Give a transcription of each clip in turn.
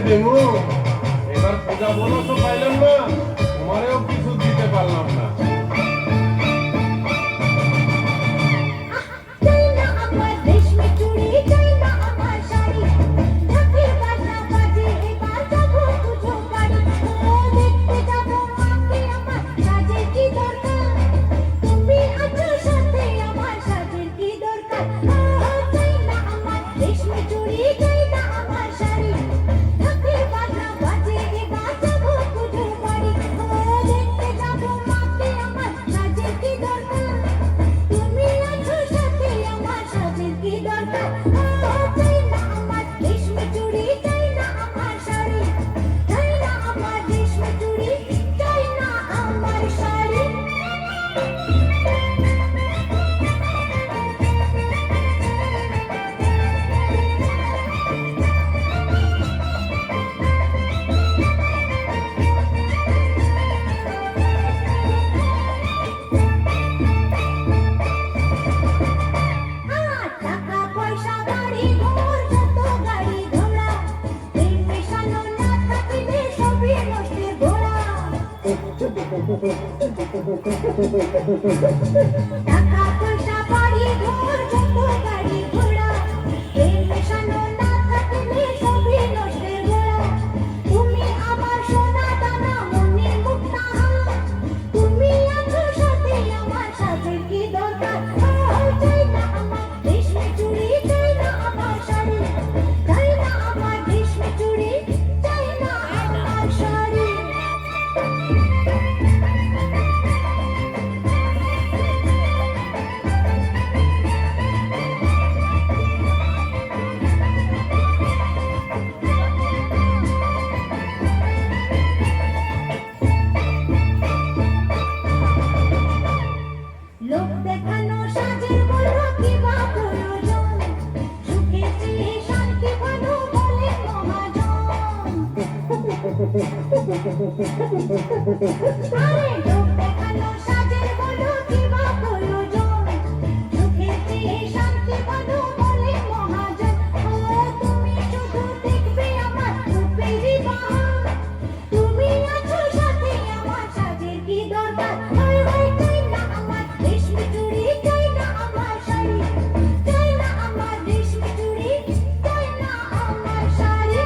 দেবো। এবার পূজা বোনাসও পাইলাম না, তোমারেও কিছু দিতে পারলাম না। টাকা পয়সা বাড়ি ঘর যত গাড়ি ঘোড়া এই মেশানো না থাকলে সবই নষ্টের গোড়া। তুমি আমার সোনা দানা মনে মুক্তা, তুমি আছো সাথে আমার সাজের কি দরকার। চাই না আমার রেশমি চুড়ি, চাই না আমার শাড়ি, চাই না আমার রেশমি চুড়ি, চাই না আমার শাড়ি। লোক দেখানো সাজের বড় কি বা প্রয়োজন, সুখে চেয়ে শান্তি ভালো বলে মহাজন। আরে লোক দেখানো সাজের বড় কি বা প্রয়োজন, সুখে চেয়ে শান্তি ভালো বলে মহাজন। ও তুমি শুধু দেখবে আমার রূপেরই বাহার, তুমি আছো সাথে আমার সাজের কি দরকার। চাই না আমার রেশমি চুড়ি, চাই না আমার শাড়ি, চাই না আমার রেশমি চুড়ি, চাই না আমার শাড়ি।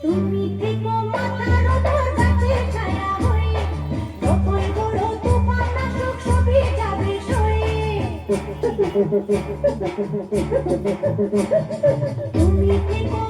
তুমি থেকো মাথার ওপর গাছের ছায়া হয়ে, যতই বড় তুফান আসুক সবই যাবে সয়ে। তুমি থেকো